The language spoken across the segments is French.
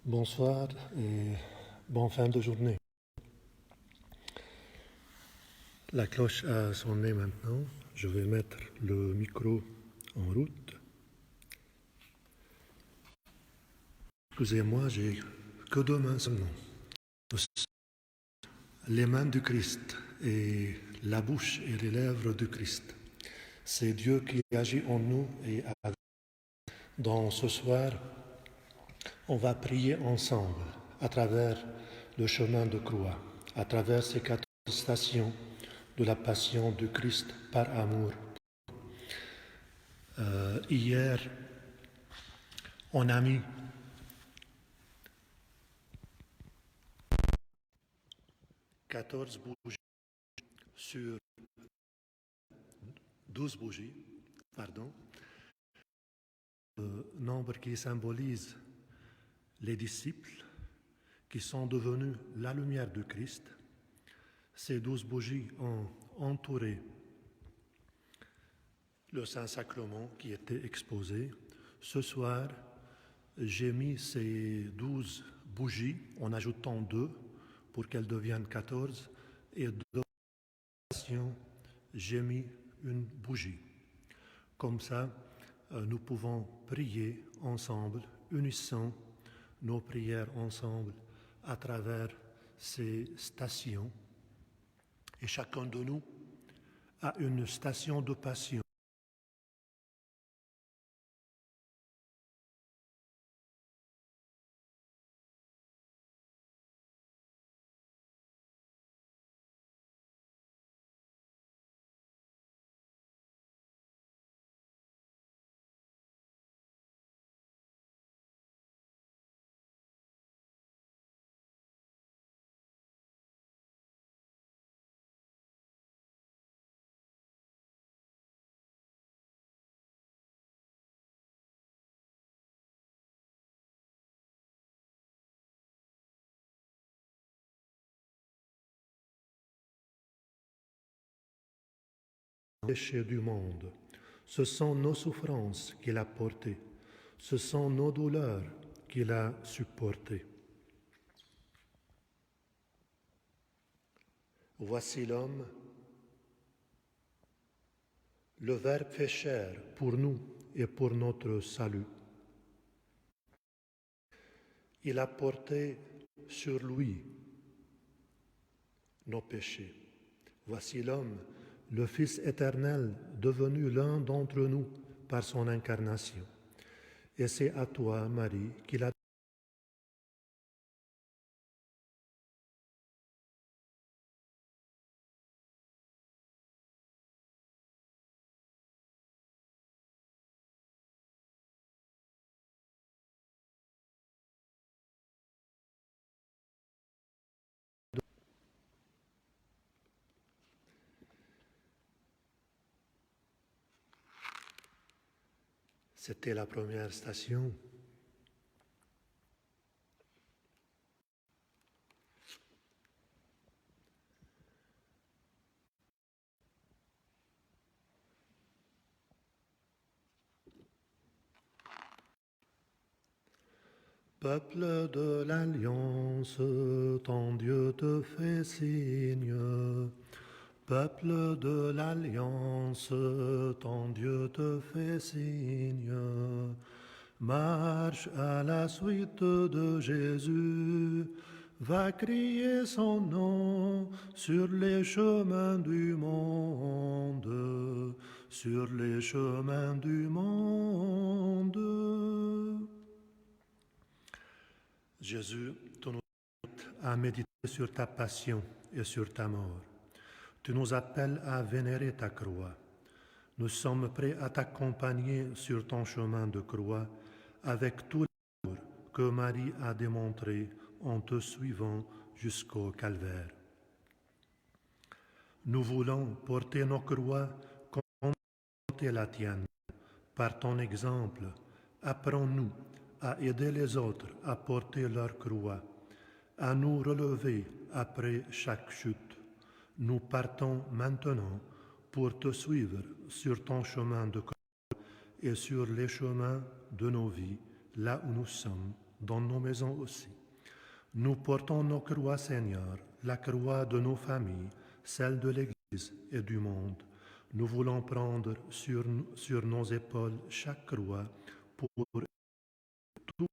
Bonsoir et bonne fin de journée. La cloche a sonné maintenant. Je vais mettre le micro en route. Excusez-moi, j'ai que deux mains seulement. Les mains du Christ et la bouche et les lèvres du Christ. C'est Dieu qui agit en nous et avec. Dans ce soir, on va prier ensemble à travers le chemin de croix, à travers ces 14 stations de la passion du Christ par amour. Hier, on a mis 14 bougies sur 12 bougies, nombre qui symbolise les disciples qui sont devenus la lumière du Christ. Ces 12 bougies ont entouré le Saint-Sacrement qui était exposé. Ce soir, j'ai mis ces 12 bougies en ajoutant 2 pour qu'elles deviennent 14 et de j'ai mis une bougie. Comme ça, nous pouvons prier ensemble, unissant nos prières ensemble à travers ces stations. Et chacun de nous a une station de passion. Péché du monde. Ce sont nos souffrances qu'il a portées. Ce sont nos douleurs qu'il a supportées. Voici l'homme, le Verbe fait chair pour nous et pour notre salut. Il a porté sur lui nos péchés. Voici l'homme, le Fils éternel, devenu l'un d'entre nous par son incarnation. Et c'est à toi, Marie, qu'il a C'était la première station. Peuple de l'Alliance, ton Dieu te fait signe. Peuple de l'Alliance, ton Dieu te fait signe. Marche à la suite de Jésus, va crier son nom sur les chemins du monde, sur les chemins du monde. Jésus, tu nous invites à méditer sur ta passion et sur ta mort. Tu nous appelles à vénérer ta croix. Nous sommes prêts à t'accompagner sur ton chemin de croix avec tout l'amour que Marie a démontré en te suivant jusqu'au calvaire. Nous voulons porter nos croix comme porter la tienne. Par ton exemple, apprends-nous à aider les autres à porter leur croix, à nous relever après chaque chute. Nous partons maintenant pour te suivre sur ton chemin de croix et sur les chemins de nos vies, là où nous sommes dans nos maisons aussi. Nous portons nos croix, Seigneur, la croix de nos familles, celle de l'Église et du monde. Nous voulons prendre sur nos épaules chaque croix pour tout.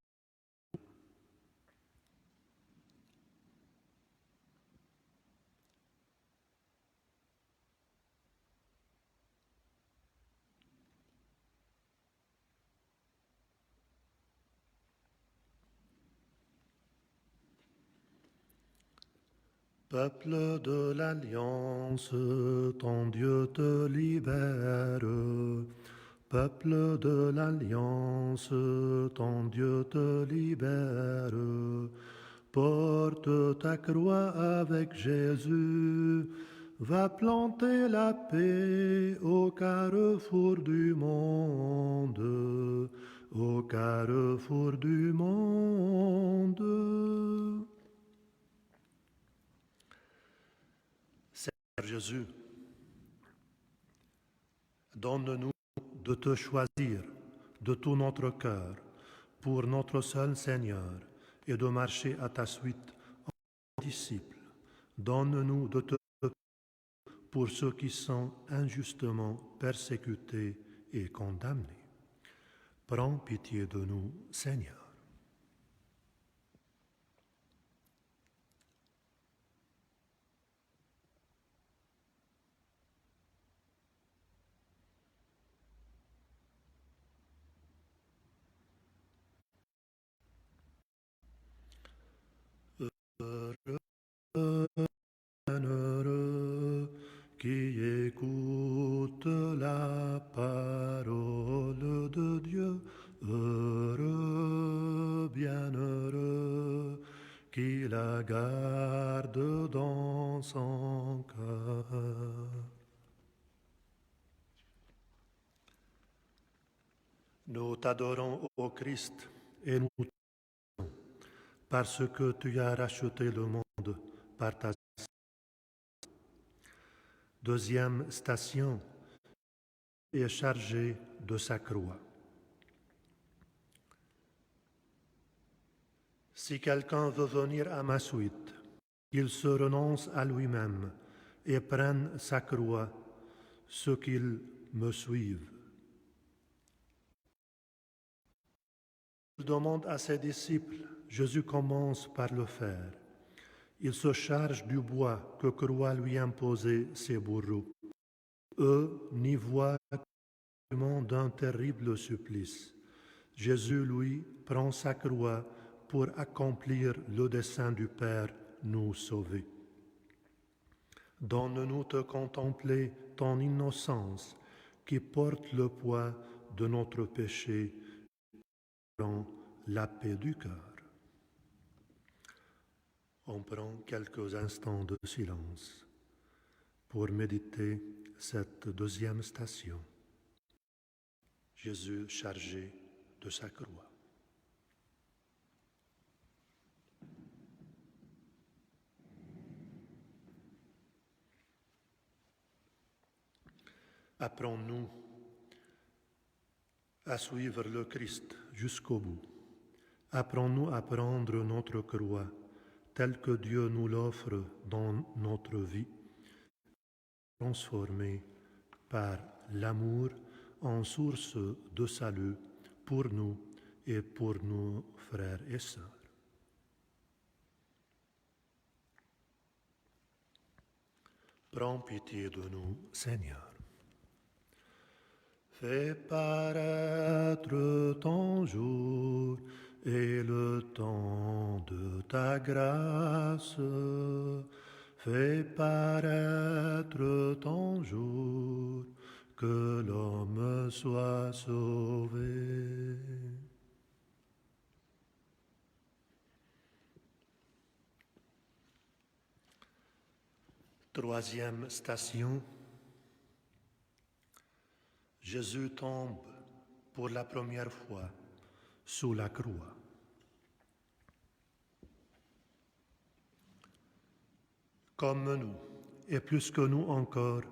Peuple de l'Alliance, ton Dieu te libère. Peuple de l'Alliance, ton Dieu te libère. Porte ta croix avec Jésus, va planter la paix au carrefour du monde, au carrefour du monde. Seigneur Jésus, donne-nous de te choisir de tout notre cœur pour notre seul Seigneur et de marcher à ta suite en disciples. Donne-nous de te pour ceux qui sont injustement persécutés et condamnés. Prends pitié de nous, Seigneur. Heureux qui écoute la parole de Dieu, heureux, bienheureux, qui la garde dans son cœur. Nous t'adorons, ô Christ, et nous t'adorons parce que tu as racheté le monde par ta deuxième station est chargée de sa croix. Si quelqu'un veut venir à ma suite, qu'il se renonce à lui-même et prenne sa croix, ceux qu'il me suivent. Il demande à ses disciples, Jésus commence par le faire. Il se charge du bois que croient lui imposer ses bourreaux. Eux n'y voient d'un terrible supplice. Jésus, lui, prend sa croix pour accomplir le dessein du Père, nous sauver. Donne-nous de contempler ton innocence qui porte le poids de notre péché, rend la paix du cœur. On prend quelques instants de silence pour méditer cette deuxième station. Jésus chargé de sa croix. Apprends-nous à suivre le Christ jusqu'au bout. Apprends-nous à prendre notre croix telle que Dieu nous l'offre dans notre vie, transformée par l'amour en source de salut pour nous et pour nos frères et sœurs. Prends pitié de nous, Seigneur. Fais paraître ton jour et le temps de ta grâce. Fais paraître ton jour, que l'homme soit sauvé. Troisième station. Jésus tombe pour la première fois sous la croix. Comme nous, et plus que nous encore,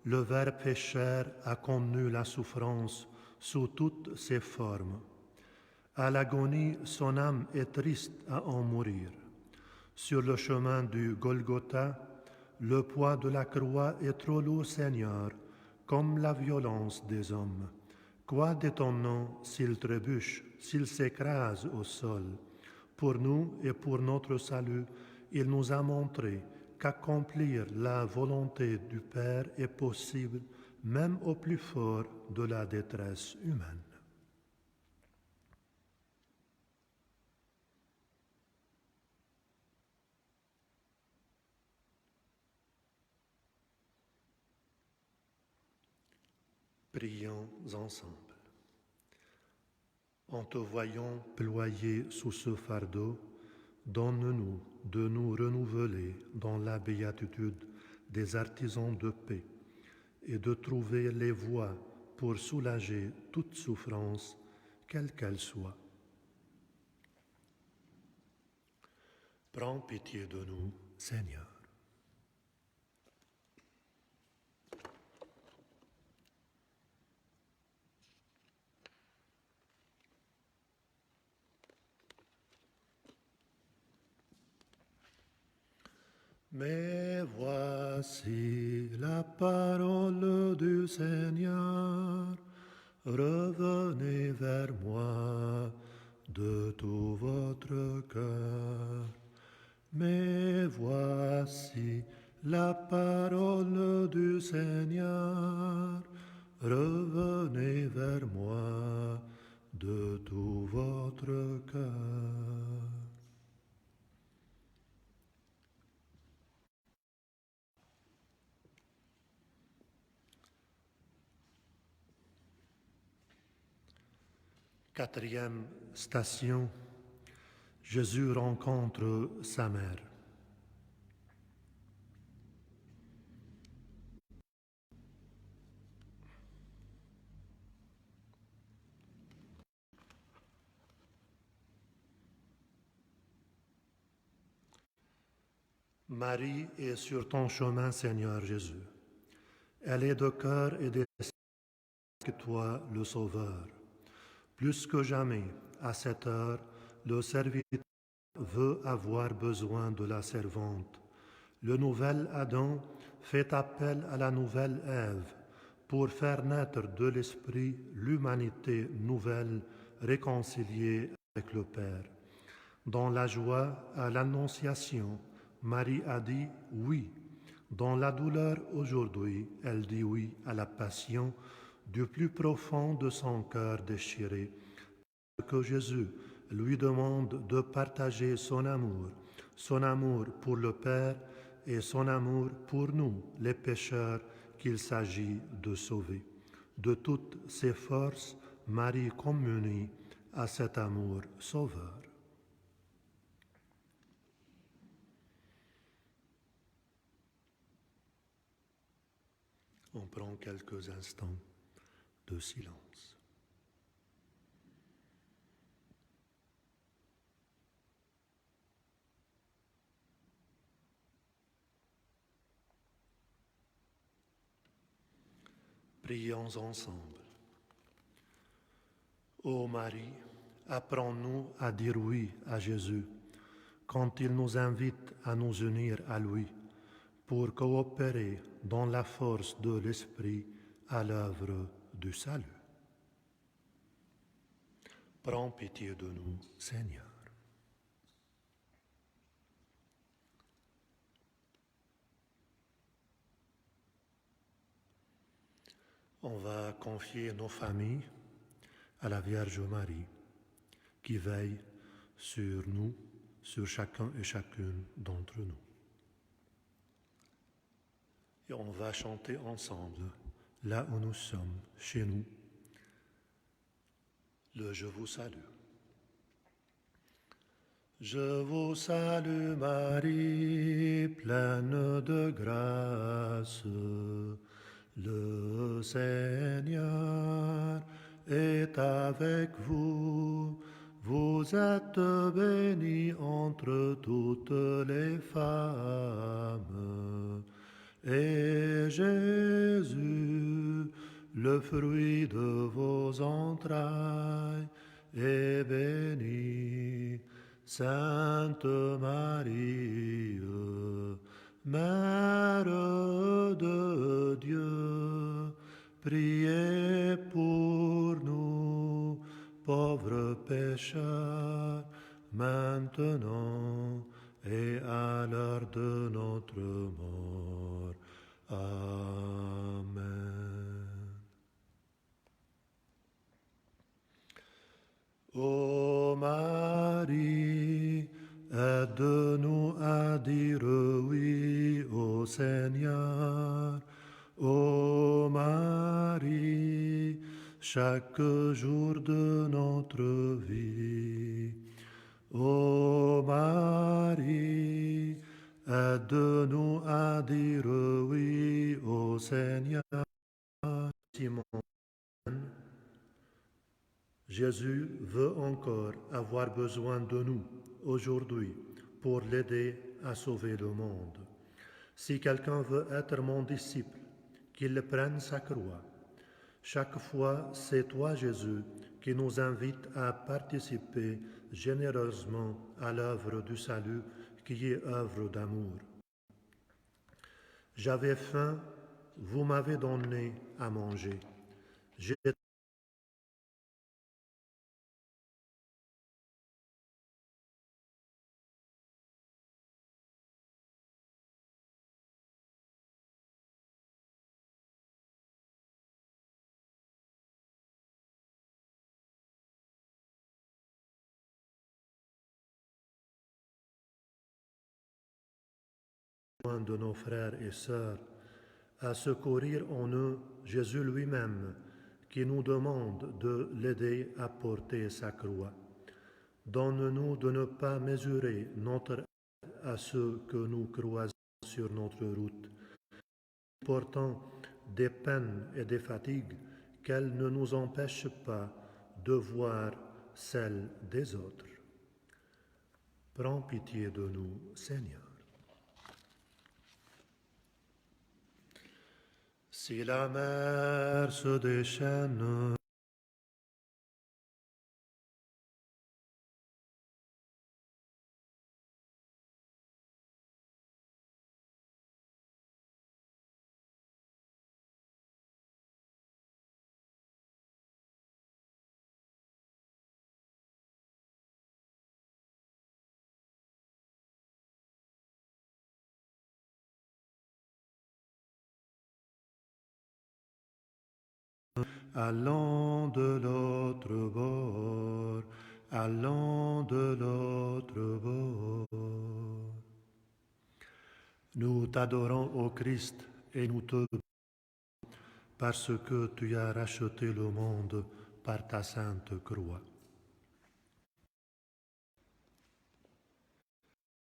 le Verbe pécheur a connu la souffrance sous toutes ses formes. À l'agonie, son âme est triste à en mourir. Sur le chemin du Golgotha, le poids de la croix est trop lourd, Seigneur, comme la violence des hommes. Quoi d'étonnant s'il trébuche, s'il s'écrase au sol. Pour nous et pour notre salut, il nous a montré qu'accomplir la volonté du Père est possible, même au plus fort de la détresse humaine. Prions ensemble. En te voyant ployer sous ce fardeau, donne-nous de nous renouveler dans la béatitude des artisans de paix et de trouver les voies pour soulager toute souffrance, quelle qu'elle soit. Prends pitié de nous, Seigneur. Mais voici la parole du Seigneur. Revenez vers moi de tout votre cœur. Mais voici la parole du Seigneur. Revenez vers moi de tout votre cœur. Quatrième station, Jésus rencontre sa mère. Marie est sur ton chemin, Seigneur Jésus. Elle est de cœur et d'esprit que toi, le Sauveur. Plus que jamais, à cette heure, le serviteur veut avoir besoin de la servante. Le nouvel Adam fait appel à la nouvelle Ève pour faire naître de l'Esprit l'humanité nouvelle réconciliée avec le Père. Dans la joie à l'Annonciation, Marie a dit oui. Dans la douleur aujourd'hui, elle dit oui à la passion du plus profond de son cœur déchiré, que Jésus lui demande de partager son amour pour le Père et son amour pour nous, les pécheurs qu'il s'agit de sauver. De toutes ses forces, Marie communie à cet amour sauveur. On prend quelques instants de silence. Prions ensemble. Ô Marie, apprends-nous à dire oui à Jésus quand il nous invite à nous unir à lui pour coopérer dans la force de l'Esprit à l'œuvre du salut. Prends pitié de nous, Seigneur. On va confier nos familles à la Vierge Marie, qui veille sur nous, sur chacun et chacune d'entre nous. Et on va chanter ensemble, là où nous sommes, chez nous, le Je vous salue. Je vous salue Marie, pleine de grâce. Le Seigneur est avec vous. Vous êtes bénie entre toutes les femmes. Et Jésus, le fruit de vos entrailles, et bénie, Sainte Marie, Mère de Dieu, priez pour nous, pauvres pécheurs, maintenant et à l'heure de notre mort. Amen. Ô Marie, aide-nous à dire oui au Seigneur. Ô Marie, chaque jour de notre vie. Ô Marie, aide-nous à dire oui au Seigneur. Simon, Jésus veut encore avoir besoin de nous aujourd'hui pour l'aider à sauver le monde. Si quelqu'un veut être mon disciple, qu'il prenne sa croix. Chaque fois, c'est toi, Jésus, qui nous invite à participer généreusement à l'œuvre du salut qui est œuvre d'amour. J'avais faim, vous m'avez donné à manger. J'étais loin de nos frères et sœurs, à secourir en eux Jésus lui-même, qui nous demande de l'aider à porter sa croix. Donne-nous de ne pas mesurer notre aide à ceux que nous croisons sur notre route, portant des peines et des fatigues, qu'elles ne nous empêchent pas de voir celles des autres. Prends pitié de nous, Seigneur. Si la mer se déchaîne, allons de l'autre bord, allons de l'autre bord. Nous t'adorons, ô Christ, et nous te parce que tu as racheté le monde par ta sainte croix.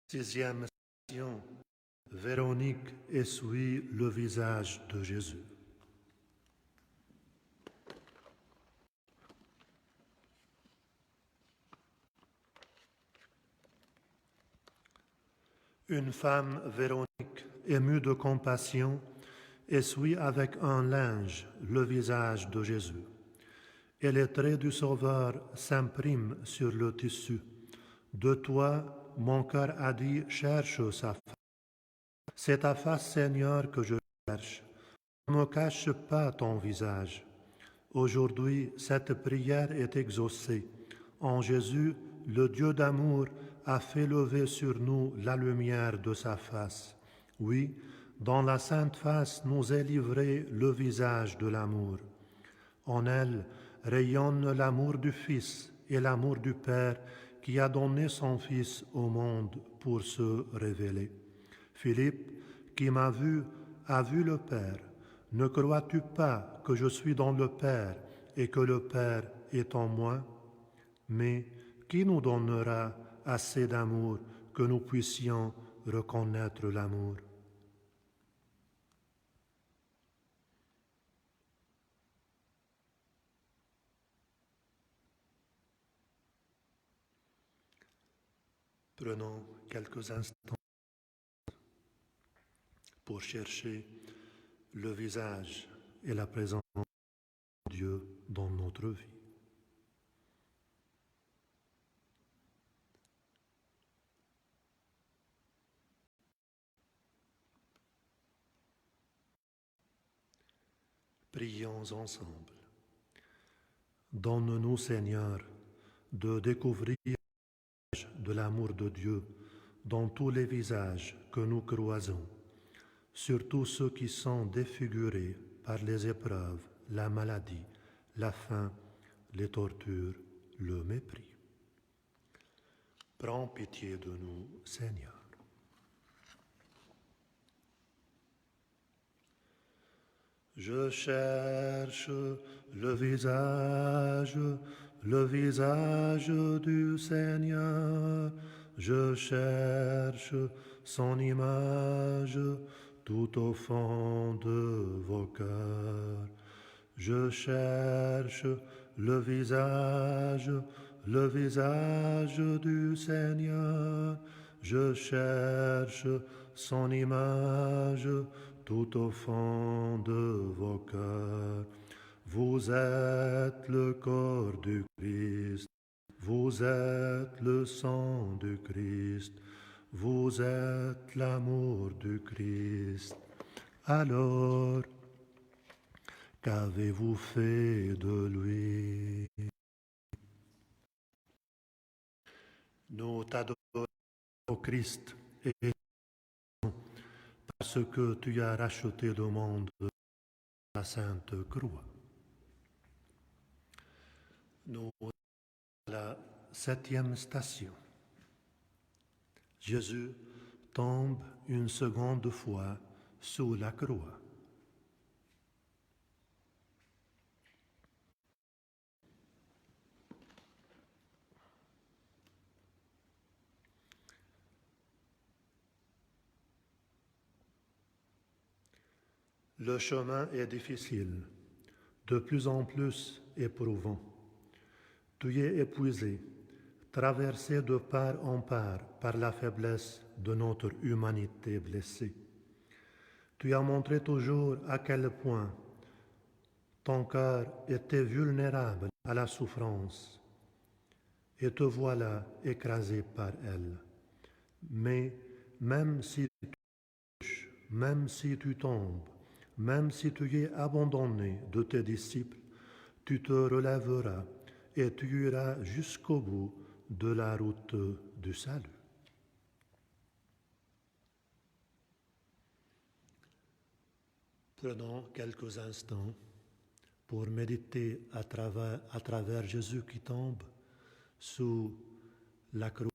Sixième station, Véronique essuie le visage de Jésus. Une femme, Véronique, émue de compassion, essuie avec un linge le visage de Jésus. Et les traits du Sauveur s'impriment sur le tissu. De toi, mon cœur a dit, cherche sa face. C'est ta face, Seigneur, que je cherche. Ne me cache pas ton visage. Aujourd'hui, cette prière est exaucée. En Jésus, le Dieu d'amour a fait lever sur nous la lumière de sa face. Oui, dans la sainte face nous est livré le visage de l'amour. En elle rayonne l'amour du Fils et l'amour du Père qui a donné son Fils au monde pour se révéler. Philippe, qui m'a vu, a vu le Père. Ne crois-tu pas que je suis dans le Père et que le Père est en moi? Mais qui nous donnera assez d'amour que nous puissions reconnaître l'amour? Prenons quelques instants pour chercher le visage et la présence de Dieu dans notre vie. Prions ensemble. Donne-nous, Seigneur, de découvrir de l'amour de Dieu dans tous les visages que nous croisons, surtout ceux qui sont défigurés par les épreuves, la maladie, la faim, les tortures, le mépris. Prends pitié de nous, Seigneur. Je cherche le visage du Seigneur. Je cherche son image tout au fond de vos cœurs. Je cherche le visage du Seigneur. Je cherche son image tout au fond de vos cœurs. Vous êtes le corps du Christ, vous êtes le sang du Christ, vous êtes l'amour du Christ. Alors, qu'avez-vous fait de lui? Nous t'adorons, ô Christ, et parce que tu as racheté le monde de la sainte croix. Nous à la 7e station. Jésus tombe une seconde fois sous la croix. Le chemin est difficile, de plus en plus éprouvant. Tu es épuisé, traversé de part en part par la faiblesse de notre humanité blessée. Tu as montré toujours à quel point ton cœur était vulnérable à la souffrance, et te voilà écrasé par elle. Mais même si tu tombes, même si tu es abandonné de tes disciples, tu te relèveras et tu iras jusqu'au bout de la route du salut. Prenons quelques instants pour méditer à travers Jésus qui tombe sous la croix.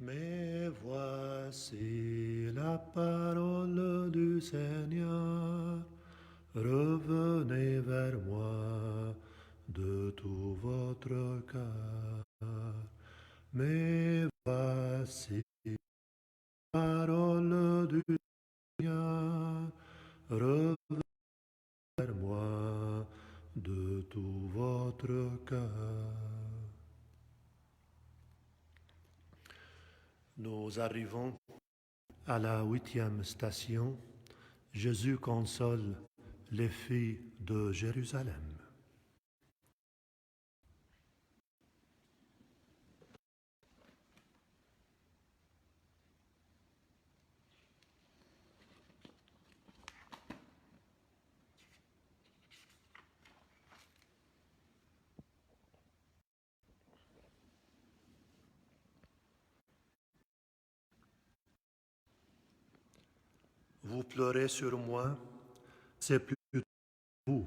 Mais voici la parole du Seigneur. Revenez vers moi de tout votre cœur. Mais voici la parole du Seigneur. Revenez vers moi de tout votre cœur. Nous arrivons à la 8e station. Jésus console les filles de Jérusalem. Vous pleurez sur moi, c'est plutôt vous,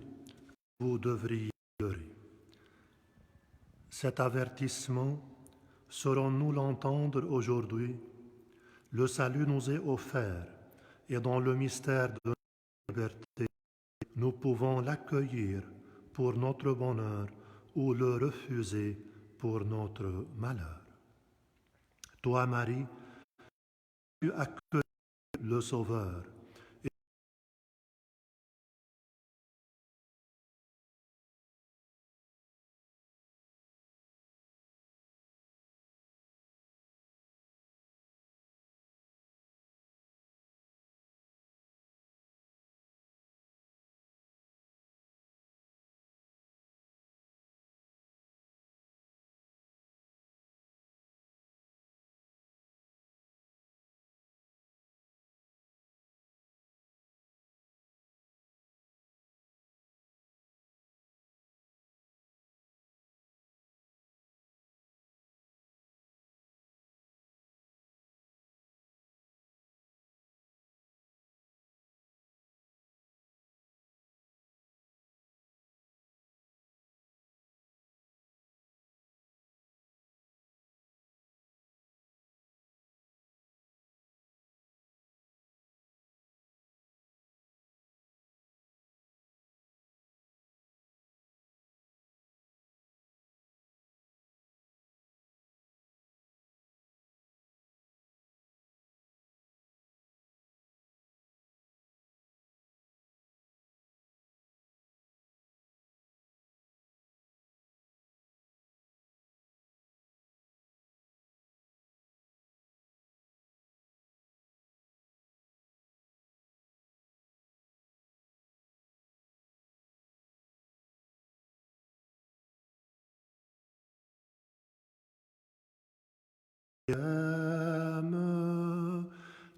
vous devriez pleurer. Cet avertissement, saurons-nous l'entendre aujourd'hui? Le salut nous est offert et dans le mystère de notre liberté, nous pouvons l'accueillir pour notre bonheur ou le refuser pour notre malheur. Toi, Marie, tu accueilles le Sauveur.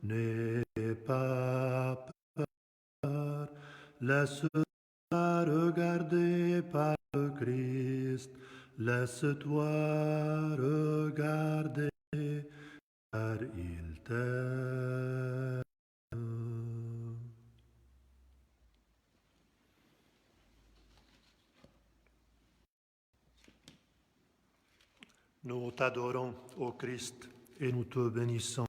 N'aie pas peur, laisse-toi regarder par le Christ, laisse-toi regarder car il t'aime. Nous t'adorons, ô Christ, et nous te bénissons.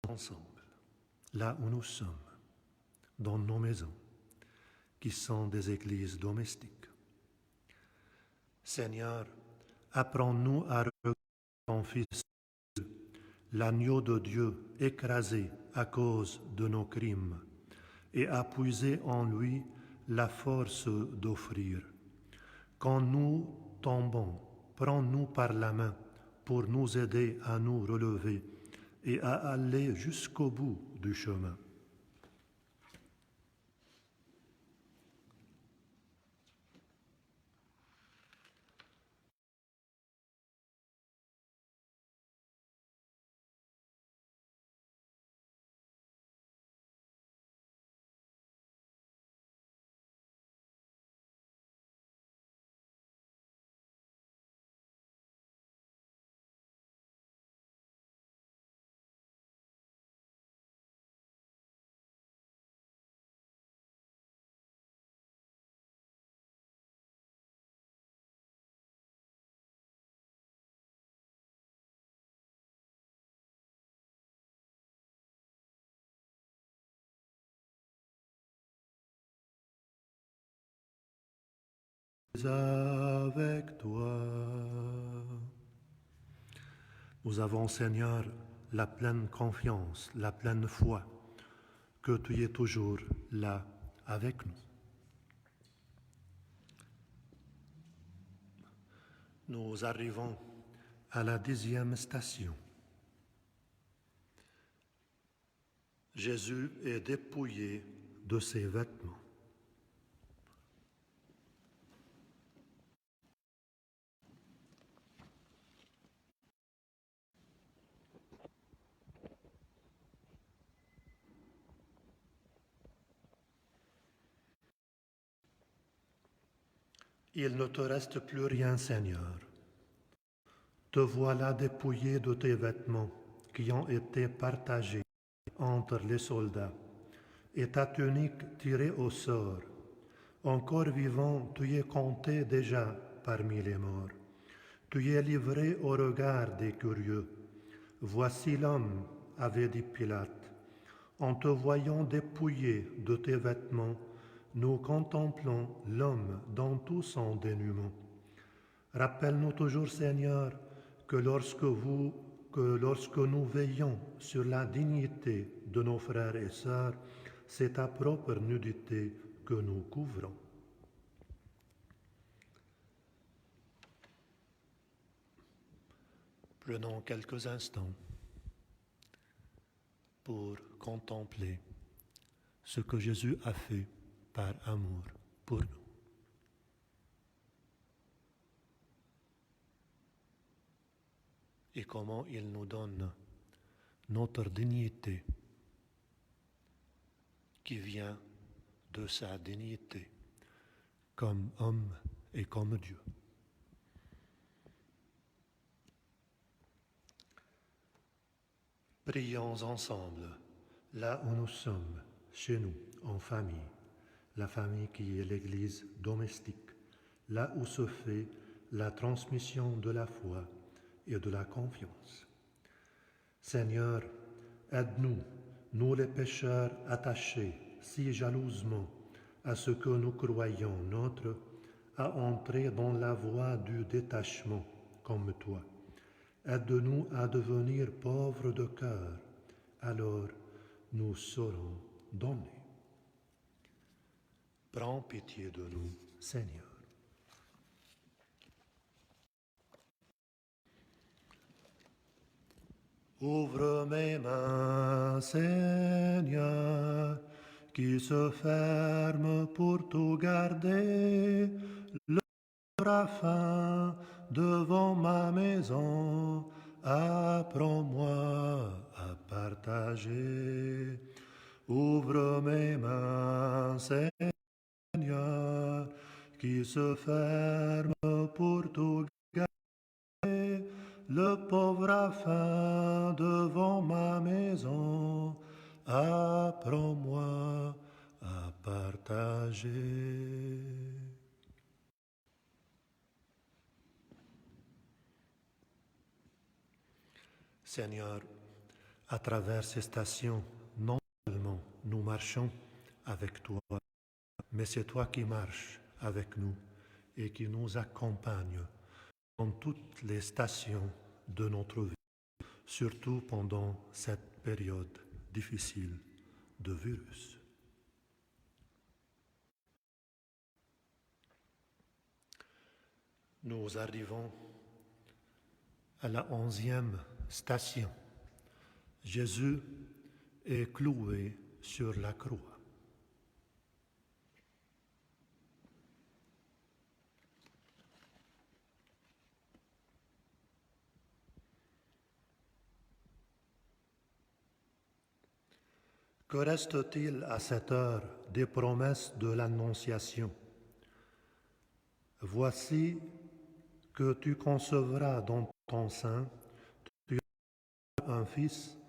Ensemble, là où nous sommes, dans nos maisons, qui sont des églises domestiques. Seigneur, apprends-nous à reconnaître ton Fils, l'agneau de Dieu écrasé à cause de nos crimes, et à puiser en lui la force d'offrir. Quand nous tombons, prends-nous par la main pour nous aider à nous relever et à aller jusqu'au bout du chemin. Avec toi. Nous avons, Seigneur, la pleine confiance, la pleine foi que tu es toujours là avec nous. Nous arrivons à la 10e station. Jésus est dépouillé de ses vêtements. Il ne te reste plus rien, Seigneur. Te voilà dépouillé de tes vêtements qui ont été partagés entre les soldats, et ta tunique tirée au sort. Encore vivant, tu es compté déjà parmi les morts. Tu es livré au regard des curieux. Voici l'homme, avait dit Pilate. En te voyant dépouillé de tes vêtements, nous contemplons l'homme dans tout son dénuement. Rappelle-nous toujours, Seigneur, que lorsque nous veillons sur la dignité de nos frères et sœurs, c'est ta propre nudité que nous couvrons. Prenons quelques instants pour contempler ce que Jésus a fait par amour pour nous. Et comment il nous donne notre dignité qui vient de sa dignité comme homme et comme Dieu. Prions ensemble, là où nous sommes, chez nous, en famille, la famille qui est l'Église domestique, là où se fait la transmission de la foi et de la confiance. Seigneur, aide-nous, nous les pécheurs attachés si jalousement à ce que nous croyons notre, à entrer dans la voie du détachement comme toi. Aide-nous à devenir pauvres de cœur, alors nous saurons donner. Prends pitié de nous, Seigneur. Ouvre mes mains, Seigneur, qui se ferment pour tout garder. Le parfum devant ma maison, apprends-moi à partager. Ouvre mes mains, Seigneur, qui se ferment pour tout garder. Le pauvre a faim devant ma maison, apprends-moi à partager. Seigneur, à travers ces stations, non seulement nous marchons avec toi, mais c'est toi qui marches avec nous et qui nous accompagne dans toutes les stations de notre vie, surtout pendant cette période difficile de virus. Nous arrivons à la 11e station, Jésus est cloué sur la croix. Que reste-t-il à cette heure des promesses de l'Annonciation? Voici que tu concevras dans ton sein, tu auras un fils,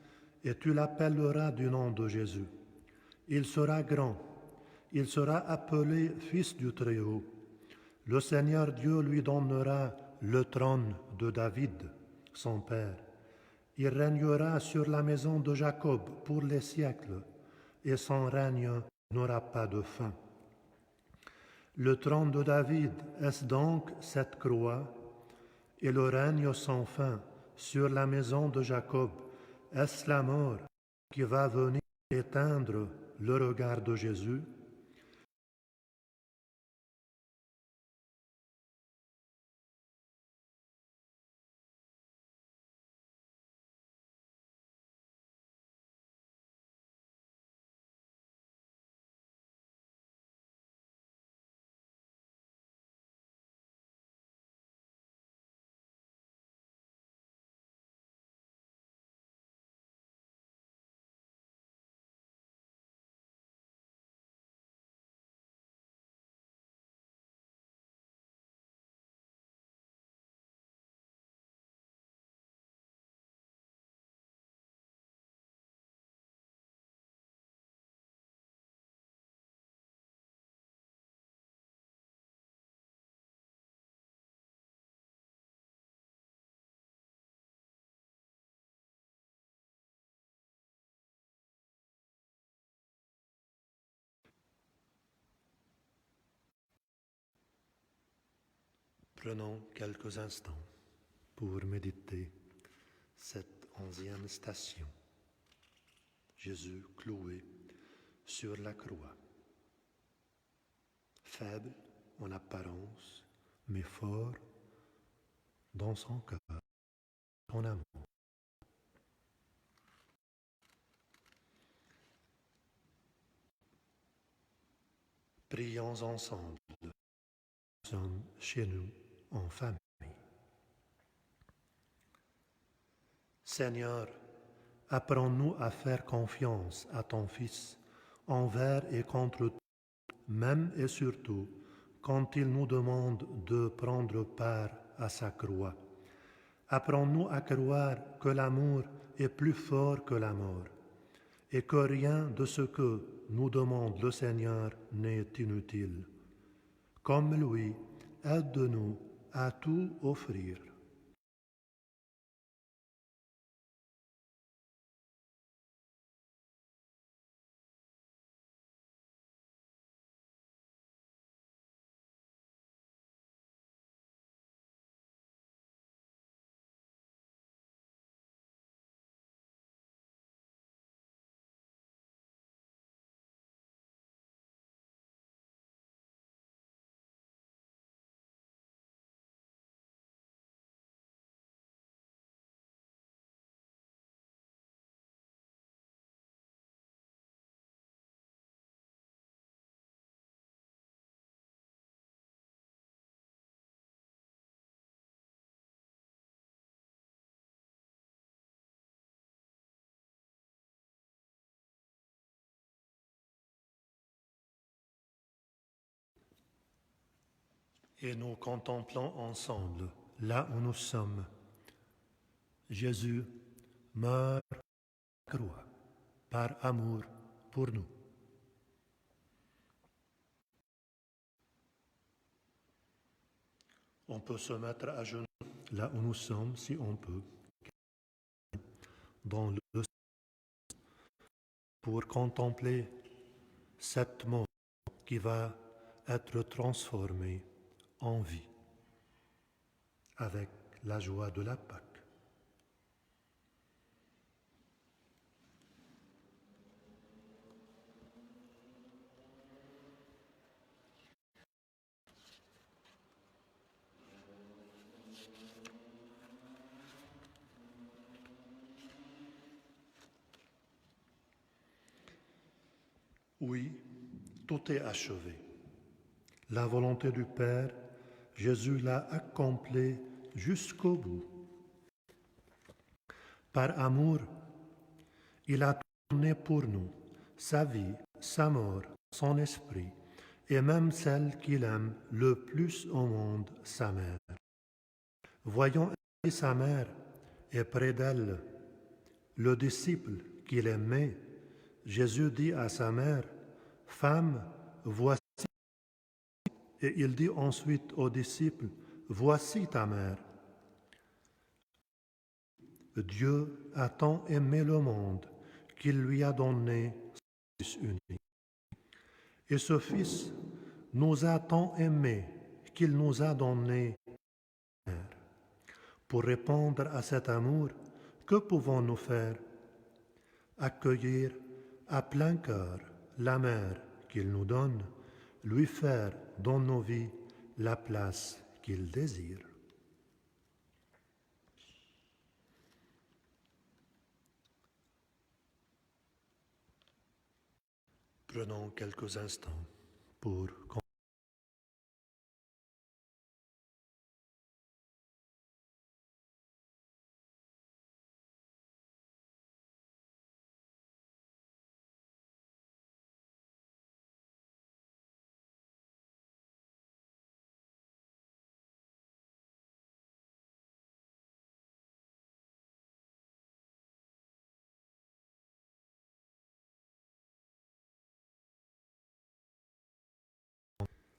et tu l'appelleras du nom de Jésus. Il sera grand, il sera appelé Fils du Très-Haut. Le Seigneur Dieu lui donnera le trône de David, son père. Il régnera sur la maison de Jacob pour les siècles, et son règne n'aura pas de fin. Le trône de David, est-ce donc cette croix? Et le règne sans fin sur la maison de Jacob, est-ce la mort qui va venir éteindre le regard de Jésus? Prenons quelques instants pour méditer cette 11e station. Jésus cloué sur la croix. Faible en apparence, mais fort dans son cœur, son amour. Prions ensemble. Nous sommes chez nous en famille. Seigneur, apprends-nous à faire confiance à ton Fils envers et contre tout, même et surtout quand il nous demande de prendre part à sa croix. Apprends-nous à croire que l'amour est plus fort que la mort et que rien de ce que nous demande le Seigneur n'est inutile. Comme lui, aide-nous à tout offrir. Et nous contemplons ensemble, là où nous sommes, Jésus meurt à la croix par amour pour nous. On peut se mettre à genoux là où nous sommes, si on peut, dans le pour contempler cette mort qui va être transformée en vie avec la joie de la Pâque. Oui, tout est achevé. La volonté du Père, Jésus l'a accomplie jusqu'au bout. Par amour, il a donné pour nous sa vie, sa mort, son esprit, et même celle qu'il aime le plus au monde, sa mère. Voyons ainsi sa mère et près d'elle le disciple qu'il aimait. Jésus dit à sa mère, « Femme, voici. » Et il dit ensuite aux disciples, « Voici ta mère. » Dieu a tant aimé le monde qu'il lui a donné son Fils unique. Et ce Fils nous a tant aimés qu'il nous a donné sa mère. Pour répondre à cet amour, que pouvons-nous faire? Accueillir à plein cœur la mère qu'il nous donne, lui faire dans nos vies la place qu'il désire. Prenons quelques instants pour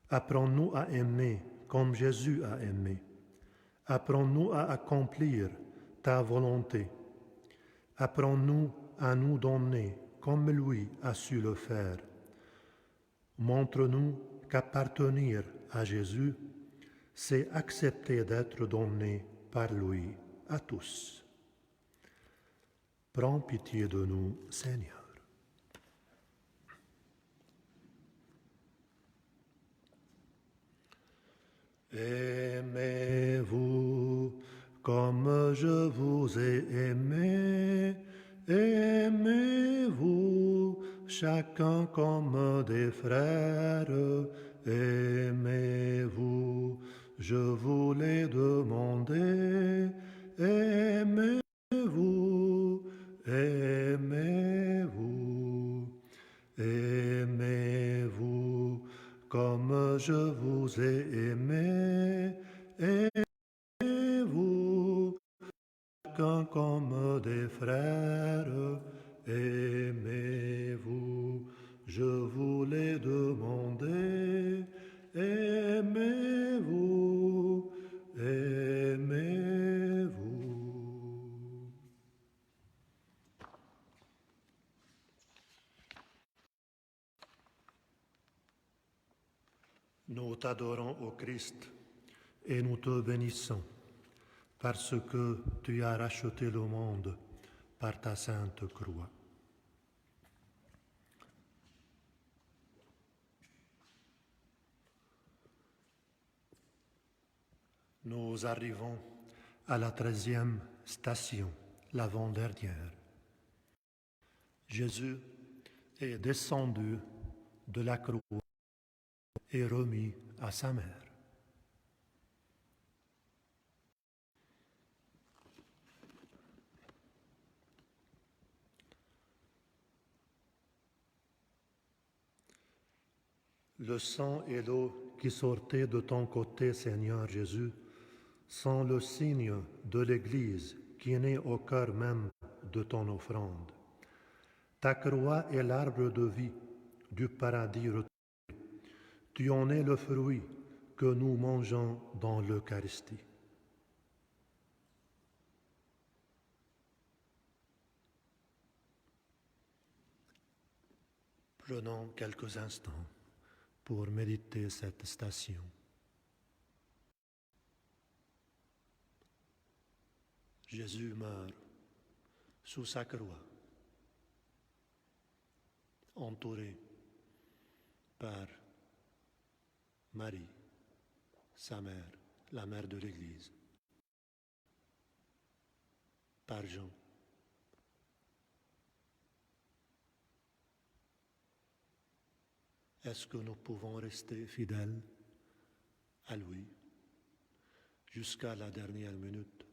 apprends-nous à aimer comme Jésus a aimé. Apprends-nous à accomplir ta volonté. Apprends-nous à nous donner comme lui a su le faire. Montre-nous qu'appartenir à Jésus, c'est accepter d'être donné par lui à tous. Prends pitié de nous, Seigneur. Aimez-vous comme je vous ai aimé. Aimez-vous chacun comme des frères. Aimez-vous, je vous l'ai demandé. Aimez-vous, aimez-vous, aimez-vous comme je vous ai aimé. Aimez-vous chacun comme des frères. Aimez-vous, je vous l'ai demandé. Aimez-vous, aimez-vous. Nous t'adorons, ô Christ, et nous te bénissons, parce que tu as racheté le monde par ta sainte croix. Nous arrivons à la 13e station, l'avant-dernière. Jésus est descendu de la croix et remis à sa mère. Le sang et l'eau qui sortaient de ton côté, Seigneur Jésus, sont le signe de l'Église qui est née au cœur même de ton offrande. Ta croix est l'arbre de vie du paradis retrouvé. Tu en es le fruit que nous mangeons dans l'Eucharistie. Prenons quelques instants pour méditer cette station. Jésus meurt sous sa croix, entouré par Marie, sa mère, la mère de l'Église, par Jean, est-ce que nous pouvons rester fidèles à lui jusqu'à la dernière minute,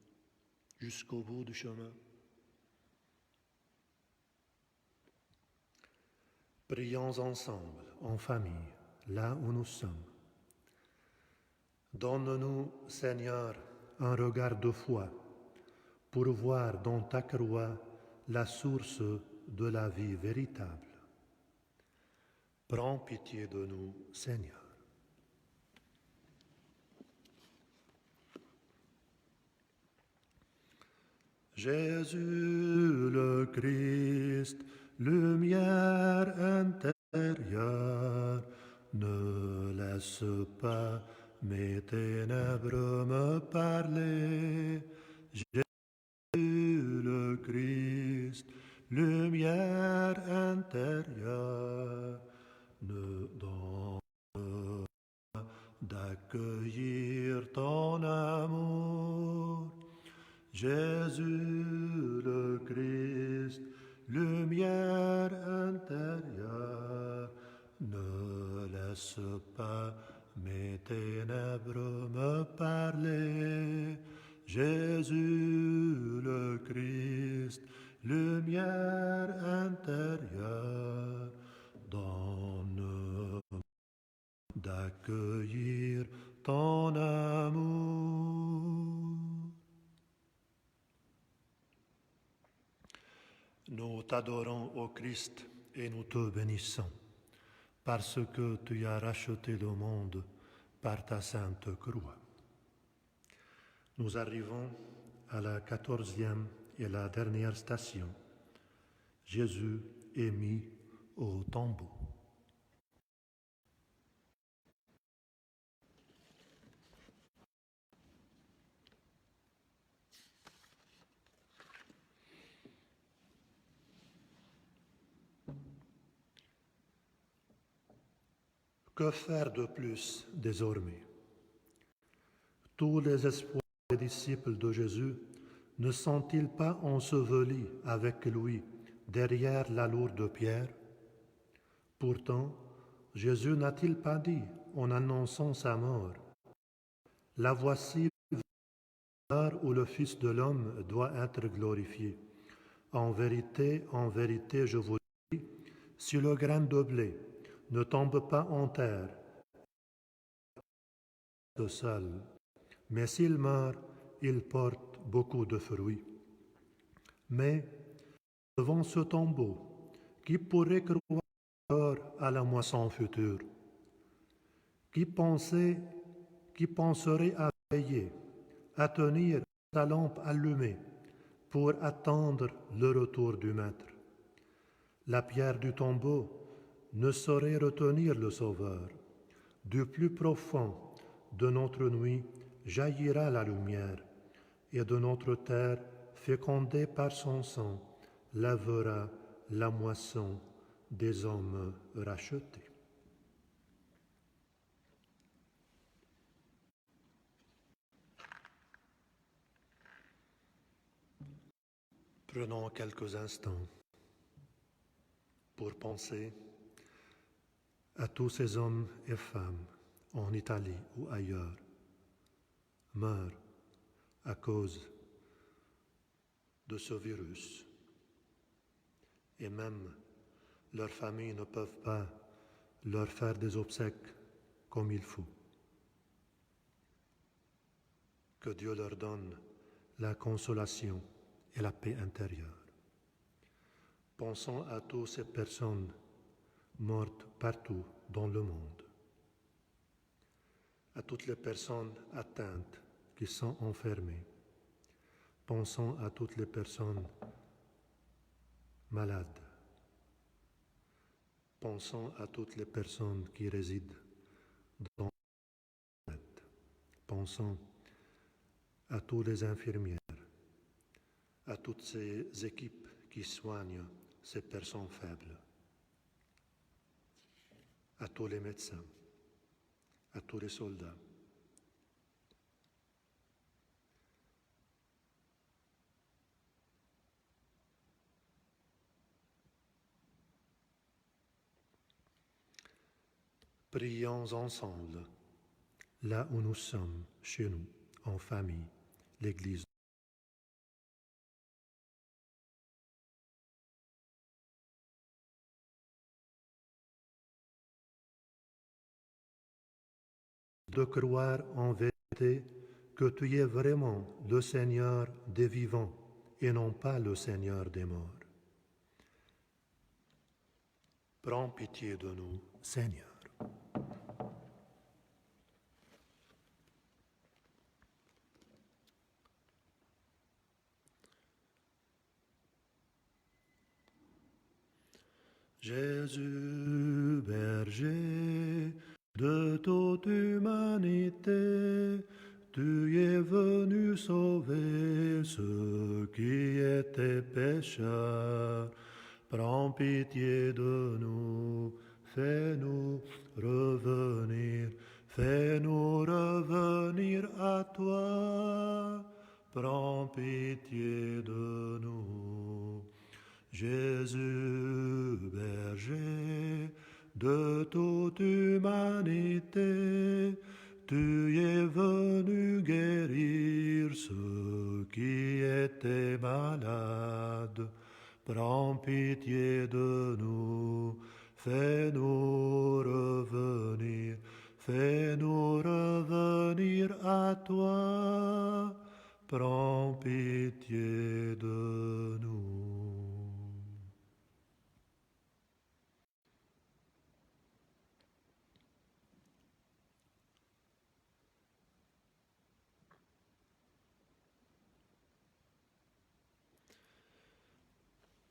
jusqu'au bout du chemin? Prions ensemble, en famille, là où nous sommes. Donne-nous, Seigneur, un regard de foi pour voir dans ta croix la source de la vie véritable. Prends pitié de nous, Seigneur. Jésus le Christ, lumière intérieure, ne laisse pas mes ténèbres me parler. Jésus le Christ, lumière intérieure, ne donne pas d'accueillir ton amour. Jésus le Christ, lumière intérieure, ne laisse pas mes ténèbres me parler. Jésus le Christ, lumière intérieure, donne d'accueillir ton amour. Nous t'adorons, ô Christ, et nous te bénissons, parce que tu as racheté le monde par ta sainte croix. Nous arrivons à la 14e et la dernière station. Jésus est mis au tombeau. Que faire de plus désormais? Tous les espoirs des disciples de Jésus ne sont-ils pas ensevelis avec lui derrière la lourde pierre? Pourtant, Jésus n'a-t-il pas dit, en annonçant sa mort, « La voici l'heure où le Fils de l'homme doit être glorifié. En vérité, je vous dis, si le grain de blé ne tombe pas en terre, il reste seul, mais s'il meurt, il porte beaucoup de fruits. » Mais, devant ce tombeau, qui pourrait croire à la moisson future? Qui penserait à veiller, à tenir sa lampe allumée pour attendre le retour du Maître? La pierre du tombeau ne saurait retenir le Sauveur. Du plus profond de notre nuit jaillira la lumière, et de notre terre, fécondée par son sang, lèvera la moisson des hommes rachetés. Prenons quelques instants pour penser à tous ces hommes et femmes en Italie ou ailleurs meurent à cause de ce virus. Et même leurs familles ne peuvent pas leur faire des obsèques comme il faut. Que Dieu leur donne la consolation et la paix intérieure. Pensons à toutes ces personnes mortes partout dans le monde, à toutes les personnes atteintes qui sont enfermées. Pensons à toutes les personnes malades. Pensons à toutes les personnes qui résident dans le planète. Pensons à tous les infirmières, à toutes ces équipes qui soignent ces personnes faibles, à tous les médecins, à tous les soldats. Prions ensemble, là où nous sommes, chez nous, en famille, l'Église. De croire en vérité que tu es vraiment le Seigneur des vivants et non pas le Seigneur des morts. Prends pitié de nous, Seigneur. Jésus, berger de toute humanité, tu es venu sauver ceux qui étaient pécheurs. Prends pitié de nous, fais-nous revenir à toi. Prends pitié de nous. Jésus, berger de toute humanité, tu es venu guérir ceux qui étaient malades. Prends pitié de nous, fais-nous revenir à toi. Prends pitié de nous.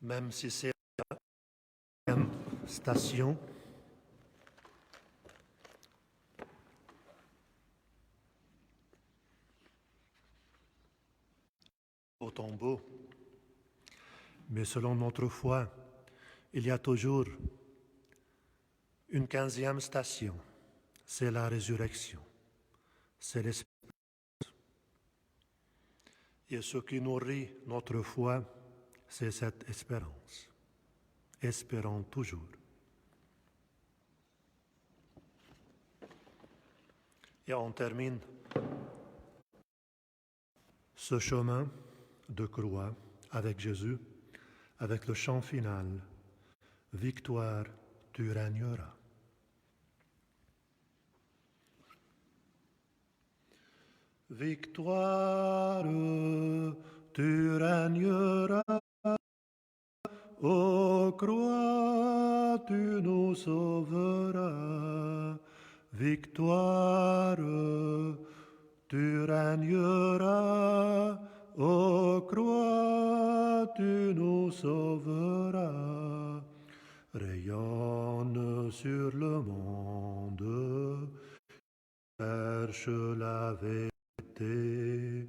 Même si c'est la même station, au tombeau, mais selon notre foi, il y a toujours une 15e station, c'est la résurrection, c'est l'espérance. Et ce qui nourrit notre foi, c'est cette espérance. Espérons toujours. Et on termine ce chemin de croix avec Jésus, avec le chant final. Victoire, tu régneras. Victoire, tu régneras. Ô croix, tu nous sauveras. Victoire, tu régneras. Ô croix, tu nous sauveras. Rayonne sur le monde, cherche la vérité.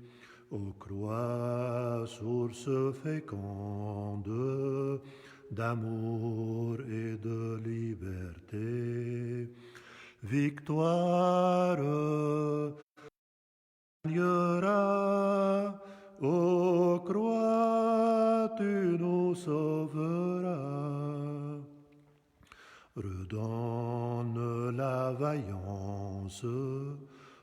Ô croix, source féconde d'amour et de liberté. Victoire, gagnera. Ô croix, tu nous sauveras. Redonne la vaillance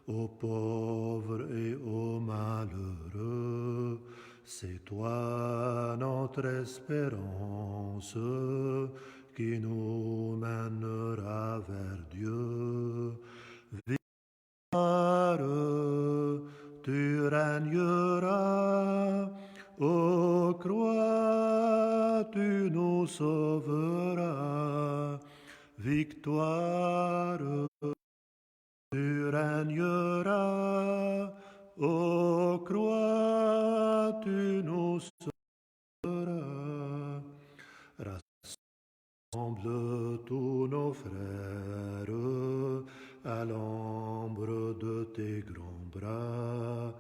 aux pauvres et aux malheureux. C'est toi notre espérance qui nous mènera vers Dieu. Victoire, tu régneras. Ô croix, tu nous sauveras. Victoire, tu régneras. Ô croix, tu nous sauveras. Rassemble tous nos frères à l'ombre de tes grands bras.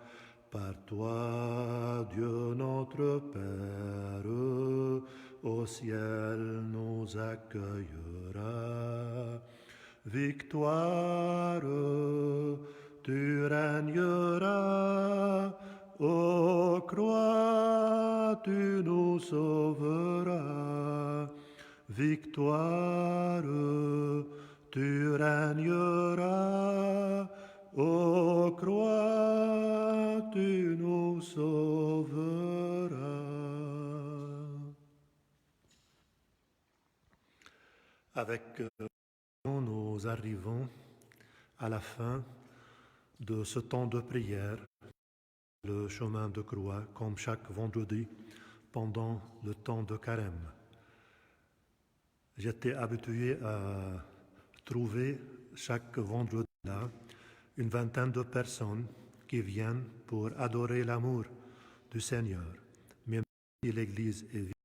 Par toi, Dieu notre Père, au ciel nous accueillera. Victoire, tu régneras. Ô croix, tu nous sauveras. Victoire, tu régneras, ô croix, tu nous sauveras. Avec nous arrivons à la fin de ce temps de prière, le chemin de croix, comme chaque vendredi pendant le temps de carême. J'étais habitué à trouver chaque vendredi là une vingtaine de personnes qui viennent pour adorer l'amour du Seigneur. Même si l'Église est vide,